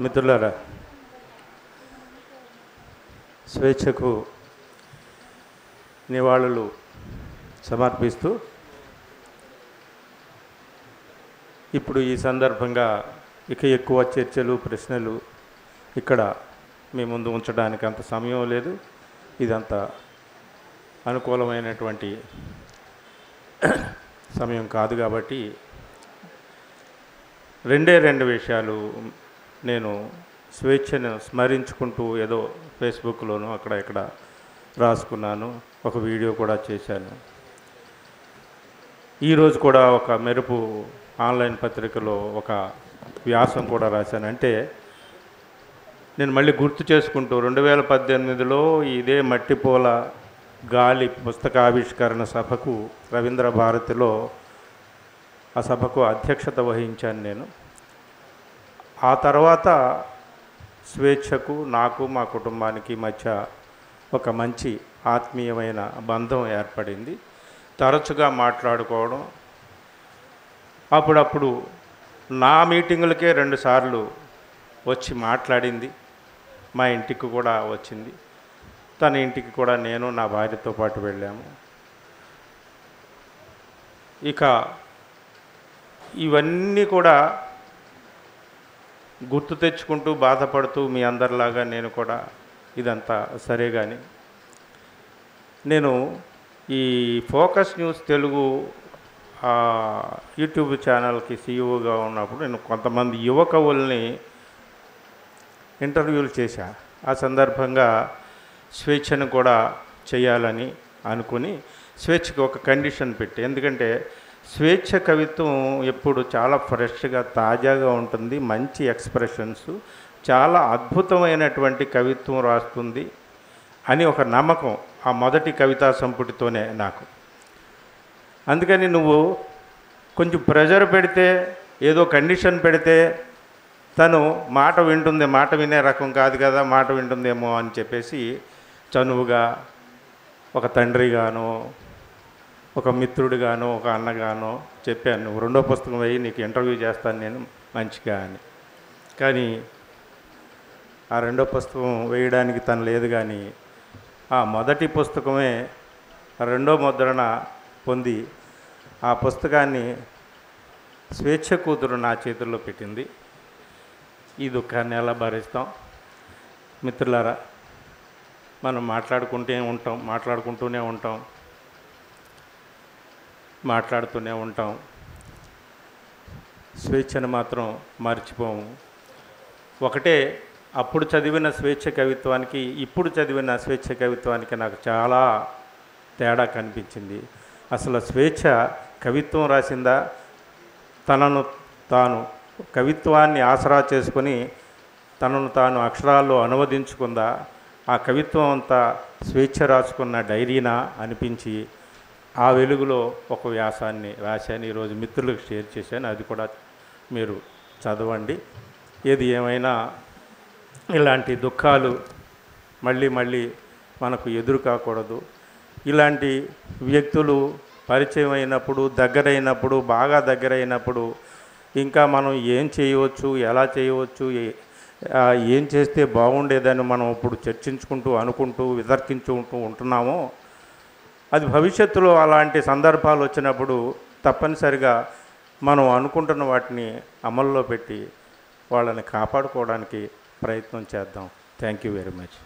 మిత్రులారా, స్వేచ్ఛకు నివాళులు సమర్పిస్తూ ఇప్పుడు ఈ సందర్భంగా ఎక్కువ చర్చలు, ప్రశ్నలు ఇక్కడ మీ ముందు ఉంచడానికి అంత సమయం లేదు. ఇదంత అనుకూలమైనటువంటి సమయం కాదు. కాబట్టి రెండు విషయాలు నేను స్వేచ్ఛను స్మరించుకుంటూ ఏదో ఫేస్బుక్లోనూ అక్కడ ఇక్కడ రాసుకున్నాను. ఒక వీడియో కూడా చేశాను. ఈరోజు కూడా ఒక మెరుపు ఆన్లైన్ పత్రికలో ఒక వ్యాసం కూడా రాశాను. అంటే నేను మళ్ళీ గుర్తు చేసుకుంటూ 2018లో ఇదే మట్టిపూల గాలి పుస్తకావిష్కరణ సభకు రవీంద్ర భారతిలో ఆ సభకు అధ్యక్షత వహించాను నేను. ఆ తర్వాత స్వేచ్ఛకు నాకు మా కుటుంబానికి మధ్య ఒక మంచి ఆత్మీయమైన బంధం ఏర్పడింది. తరచుగా మాట్లాడుకోవడం, అప్పుడప్పుడు నా మీటింగులకే 2 సార్లు వచ్చి మాట్లాడింది. మా ఇంటికి కూడా వచ్చింది. తన ఇంటికి కూడా నేను నా భార్యతో పాటు వెళ్ళాము. ఇక ఇవన్నీ కూడా గుర్తు తెచ్చుకుంటూ బాధపడుతూ మీ అందరిలాగా నేను కూడా ఇదంతా సరే కానీ నేను ఈ ఫోకస్ న్యూస్ తెలుగు యూట్యూబ్ ఛానల్కి సీఈఓగా ఉన్నప్పుడు నేను కొంతమంది యువ కవుల్ని ఇంటర్వ్యూలు చేశా. ఆ సందర్భంగా స్వేచ్ఛను కూడా చేయాలని అనుకుని స్వేచ్ఛకి ఒక కండిషన్ పెట్టి, ఎందుకంటే స్వేచ్ఛ కవిత్వం ఎప్పుడు చాలా ఫ్రెష్గా తాజాగా ఉంటుంది. మంచి ఎక్స్ప్రెషన్స్, చాలా అద్భుతమైనటువంటి కవిత్వం రాస్తుంది అని ఒక నమ్మకం ఆ మొదటి కవితా సంపుటితోనే నాకు. అందుకని నువ్వు కొంచెం ప్రెజర్ పెడితే, ఏదో కండిషన్ పెడితే తను మాట వింటుంది, మాట వినే రకం కాదు కదా, మాట వింటుందేమో అని చెప్పేసి చనువుగా ఒక తండ్రిగానో ఒక మిత్రుడిగానో ఒక అన్నగానో చెప్పాను, నువ్వు 2వ పుస్తకం వేయి, నీకు ఇంటర్వ్యూ చేస్తాను నేను మంచిగా అని. కానీ ఆ 2వ పుస్తకం వేయడానికి తను లేదు. కానీ ఆ మొదటి పుస్తకమే 2వ ముద్రణ పొంది ఆ పుస్తకాన్ని స్వేచ్ఛ కూతురు నా చేతుల్లో పెట్టింది. ఈ దుఃఖాన్ని ఎలా భరిస్తాం? మిత్రులారా, మనం మాట్లాడుకుంటూనే ఉంటాం. స్వేచ్ఛను మాత్రం మర్చిపోము. ఒకటే, అప్పుడు చదివిన స్వేచ్ఛ కవిత్వానికి ఇప్పుడు చదివిన స్వేచ్ఛ కవిత్వానికి నాకు చాలా తేడా కనిపించింది. అసలు స్వేచ్ఛ కవిత్వం రాసిందా, తనను తాను కవిత్వాన్ని ఆసరా చేసుకొని తనను తాను అక్షరాల్లో అనువదించుకుందా, ఆ కవిత్వం అంతా స్వేచ్ఛ రాసుకున్న డైరీనా అనిపించి ఆ వెలుగులో ఒక వ్యాసాన్ని రాశాను. ఈరోజు మిత్రులకు షేర్ చేశాను. అది కూడా మీరు చదవండి. ఏది ఏమైనా ఇలాంటి దుఃఖాలు మళ్ళీ మనకు ఎదురు కాకూడదు. ఇలాంటి వ్యక్తులు పరిచయం అయినప్పుడు, బాగా దగ్గరైనప్పుడు ఇంకా మనం ఏం చేయవచ్చు, ఎలా చేయవచ్చు, ఏం చేస్తే బాగుండేదని మనం ఇప్పుడు చర్చించుకుంటూ, అనుకుంటూ, వితర్కించుకుంటూ ఉంటున్నామో, అది భవిష్యత్తులో అలాంటి సందర్భాలు వచ్చినప్పుడు తప్పనిసరిగా మనం అనుకుంటున్న వాటిని అమల్లో పెట్టి వాళ్ళని కాపాడుకోవడానికి ప్రయత్నం చేద్దాం. Thank you very much.